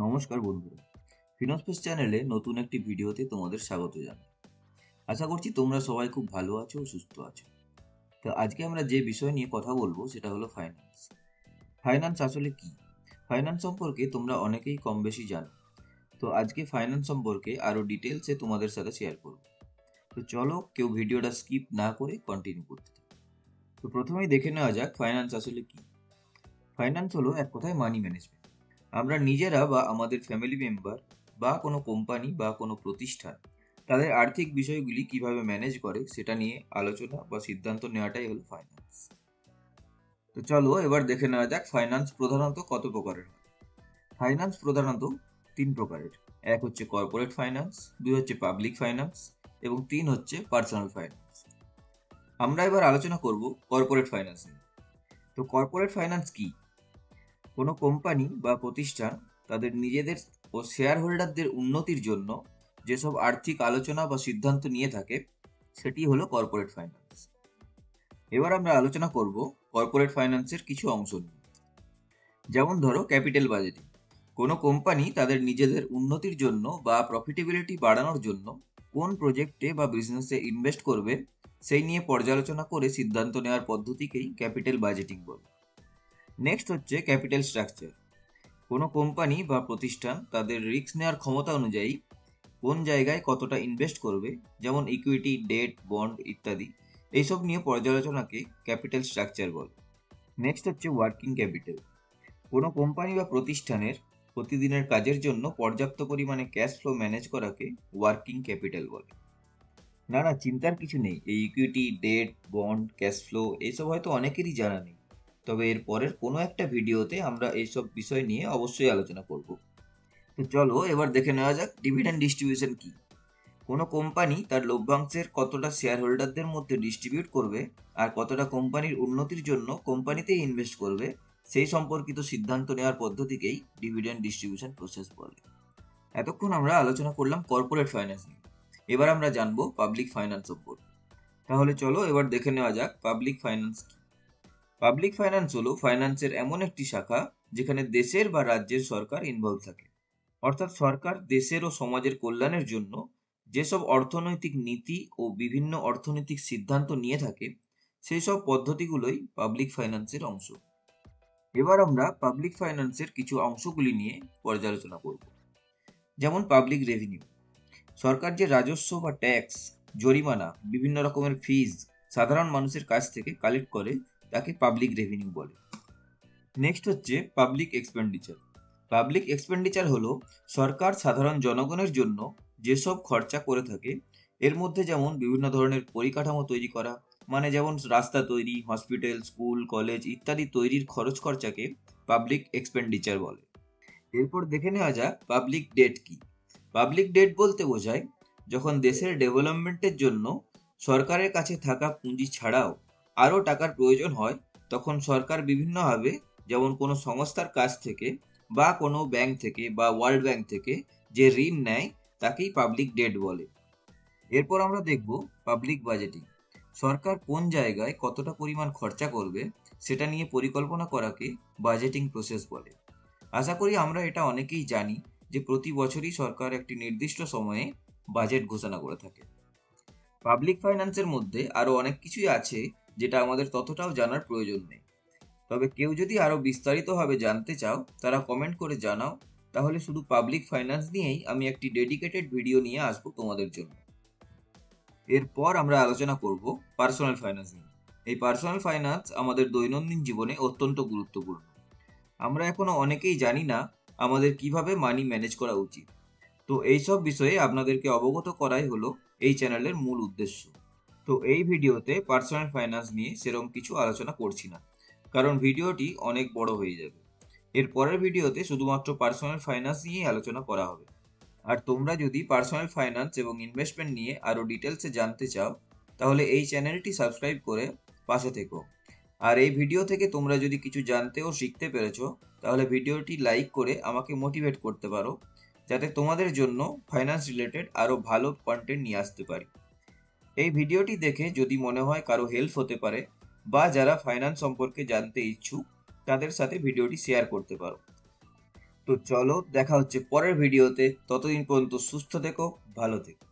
নমস্কার বন্ধুরা, ফিনোস্পেস চ্যানেলে নতুন একটি ভিডিওতে তোমাদের স্বাগত জানাই। আশা করছি তোমরা সবাই খুব ভালো আছো ও সুস্থ আছো। তো আজকে আমরা যে বিষয় নিয়ে কথা বলবো সেটা হলো ফাইন্যান্স। ফাইন্যান্স আসলে কি? ফাইন্যান্স সম্পর্কে তোমরা অনেকেই কম বেশি জানো। তো আজকে ফাইন্যান্স সম্পর্কে আরো ডিটেলসে তোমাদের সাথে শেয়ার করব। তো চলো কেউ ভিডিওটা স্কিপ না করে কন্টিনিউ করতে থাকো। তো প্রথমেই দেখে নেওয়া যাক ফাইন্যান্স আসলে কি। ফাইন্যান্স হলো এক কথায় মানি ম্যানেজমেন্ট। আমরা নিজেরা বা আমাদের ফ্যামিলি মেম্বার বা কোনো কোম্পানি বা কোনো প্রতিষ্ঠান তাদের আর্থিক বিষয়গুলি কিভাবে ম্যানেজ করে সেটা নিয়ে আলোচনা বা সিদ্ধান্ত নেওয়াটাই হলো ফাইন্যান্স। তো চলো এবার দেখে নেওয়া যাক ফাইন্যান্স প্রধানত কত প্রকারের হয়। ফাইন্যান্স প্রধানত তিন প্রকারের। এক হচ্ছে কর্পোরেট ফাইন্যান্স, দুই হচ্ছে পাবলিক ফাইন্যান্স এবং তিন হচ্ছে পার্সোনাল ফাইন্যান্স। আমরা এবার আলোচনা করব কর্পোরেট ফাইন্যান্স নিয়ে। তো কর্পোরেট ফাইন্যান্স কি? কোনো কোম্পানি বা প্রতিষ্ঠান তাদের নিজেদের ও শেয়ার হোল্ডারদের উন্নতির জন্য যেসব আর্থিক আলোচনা বা সিদ্ধান্ত নিয়ে থাকে সেটি হলো কর্পোরেট ফাইন্যান্স। এবার আমরা আলোচনা করব কর্পোরেট ফাইন্যান্সের কিছু অংশ নিয়ে। যেমন ধরো ক্যাপিটাল বাজেটিং। কোনো কোম্পানি তাদের নিজেদের উন্নতির জন্য বা প্রফিটেবিলিটি বাড়ানোর জন্য কোন প্রজেক্টে বা বিজনেসে ইনভেস্ট করবে সেই নিয়ে পর্যালোচনা করে সিদ্ধান্ত নেওয়ার পদ্ধতিকেই ক্যাপিটাল বাজেটিং বলে। নেক্সট হচ্ছে ক্যাপিটাল স্ট্রাকচার। কোনো কোম্পানি বা প্রতিষ্ঠান তাদের রিস্ক নেওয়ার ক্ষমতা অনুযায়ী কোন জায়গায় কতটা ইনভেস্ট করবে, যেমন ইকুইটি, ডেট, বন্ড ইত্যাদি, এইসব নিয়ে পর্যালোচনাকে ক্যাপিটাল স্ট্রাকচার বলে। নেক্সট হচ্ছে ওয়ার্কিং ক্যাপিটাল। কোনো কোম্পানি বা প্রতিষ্ঠানের প্রতিদিনের কাজের জন্য পর্যাপ্ত পরিমাণে ক্যাশ ফ্লো ম্যানেজ করাকে ওয়ার্কিং ক্যাপিটাল বলে। না না, চিন্তার কিছু নেই, এই equity, debt, bond, cash flow এইসব হয়তো অনেকেরই জানা নেই। তবে এর পরের কোনো একটা ভিডিওতে আমরা এইসব বিষয় নিয়ে অবশ্যই আলোচনা করব। তো চলো এবার দেখে নেওয়া যাক ডিভিডেন্ড ডিস্ট্রিবিউশন কি। কোনো কোম্পানি তার লভ্যাংশের কতটা শেয়ার হোল্ডারদের মধ্যে ডিস্ট্রিবিউট করবে আর কতটা কোম্পানির উন্নতির জন্য কোম্পানিতেই ইনভেস্ট করবে সেই সম্পর্কিত সিদ্ধান্ত নেওয়ার পদ্ধতিকেই ডিভিডেন্ড ডিস্ট্রিবিউশন প্রসেস বলে। এতক্ষণ আমরা আলোচনা করলাম কর্পোরেট ফাইন্যান্স নিয়ে। এবার আমরা জানবো পাবলিক ফাইন্যান্স সম্পর্কে। তাহলে চলো এবার দেখে নেওয়া যাক পাবলিক ফাইন্যান্স কি। পাবলিক ফাইন্যান্স হলো ফাইন্যান্সের এমন একটি শাখা যেখানে দেশের বা রাজ্যের সরকার ইনভলভ থাকে। অর্থাৎ সরকার দেশের ও সমাজের কল্যাণের জন্য যেসব অর্থনৈতিক নীতি ও বিভিন্ন অর্থনৈতিক সিদ্ধান্ত নিয়ে থাকে সেই সব পদ্ধতিগুলোই পাবলিক ফাইন্যান্সের অংশ। এবার আমরা পাবলিক ফাইন্যান্সের কিছু অংশগুলি নিয়ে পর্যালোচনা করব। যেমন পাবলিক রেভিনিউ। সরকার যে রাজস্ব বা ট্যাক্স, জরিমানা, বিভিন্ন রকমের ফিজ সাধারণ মানুষের কাছ থেকে কালেক্ট করে তাকে পাবলিক রেভিনিউ বলে। নেক্সট হচ্ছে পাবলিক এক্সপেন্ডিচার। পাবলিক এক্সপেন্ডিচার হলো সরকার সাধারণ জনগণের জন্য যেসব খরচা করে থাকে, এর মধ্যে যেমন বিভিন্ন ধরনের পরিকাঠামো তৈরি করা, মানে যেমন রাস্তা তৈরি, হসপিটাল, স্কুল, কলেজ ইত্যাদি তৈরির খরচ খরচাকে পাবলিক এক্সপেন্ডিচার বলে। এরপর দেখে নেওয়া যাক পাবলিক ডেট কি। পাবলিক ডেট বলতে বোঝায় যখন দেশের ডেভেলপমেন্টের জন্য সরকারের কাছে থাকা পুঁজি ছাড়াও আরও টাকার প্রয়োজন হয়, তখন সরকার বিভিন্নভাবে, যেমন কোনো সংস্থার কাছ থেকে বা কোনো ব্যাংক থেকে বা ওয়ার্ল্ড ব্যাংক থেকে যে ঋণ নেয় তাকেই পাবলিক ডেট বলে। এরপর আমরা দেখব পাবলিক বাজেটিং। সরকার কোন জায়গায় কতটা পরিমাণ খরচা করবে সেটা নিয়ে পরিকল্পনা করাকে বাজেটিং প্রসেস বলে। আশা করি আমরা এটা অনেকেই জানি যে প্রতি বছরই সরকার একটি নির্দিষ্ট সময়ে বাজেট ঘোষণা করে থাকে। পাবলিক ফাইন্যান্সের মধ্যে আরো অনেক কিছুই আছে যেটা আমাদের ততটাও জানার প্রয়োজন নেই। তবে কেউ যদি আরো বিস্তারিতভাবে জানতে চাও তারা কমেন্ট করে জানাও, তাহলে শুধু পাবলিক ফাইন্যান্স নিয়েই আমি একটি ডেডিকেটেড ভিডিও নিয়ে আসবো তোমাদের জন্য। এরপর আমরা আলোচনা করব পার্সোনাল ফাইন্যান্স নিয়ে। এই পার্সোনাল ফাইন্যান্স আমাদের দৈনন্দিন জীবনে অত্যন্ত গুরুত্বপূর্ণ। আমরা এখনো অনেকেই জানি না আমাদের কিভাবে মানি ম্যানেজ করা উচিত। তো এইসব বিষয়ে আপনাদেরকে অবগত করাই হলো এই চ্যানেলের মূল উদ্দেশ্য। তো এই ভিডিওতে পার্সোনাল ফাইন্যান্স নিয়ে সেরকম কিছু আলোচনা করছি না, কারণ ভিডিওটি অনেক বড় হয়ে যাবে। এর পরের ভিডিওতে শুধুমাত্র পার্সোনাল ফাইন্যান্স নিয়েই আলোচনা করা হবে। আর তোমরা যদি পার্সোনাল ফাইন্যান্স এবং ইনভেস্টমেন্ট নিয়ে আরও ডিটেলসে জানতে চাও তাহলে এই চ্যানেলটি সাবস্ক্রাইব করে পাশে থেকো। আর এই ভিডিও থেকে তোমরা যদি কিছু জানতে ও শিখতে পেরেছো তাহলে ভিডিওটি লাইক করে আমাকে মোটিভেট করতে পারো, যাতে তোমাদের জন্য ফাইন্যান্স রিলেটেড আরও ভালো কন্টেন্ট নিয়ে আসতে পারি। এই ভিডিওটি দেখে যদি মনে হয় কারো হেল্প হতে পারে বা যারা ফাইন্যান্স সম্পর্কে জানতে ইচ্ছুক তাদের সাথে ভিডিওটি শেয়ার করতে পারো। তো চলো দেখা হচ্ছে পরের ভিডিওতে, ততদিন পর্যন্ত সুস্থ থেকো, ভালো থেকো।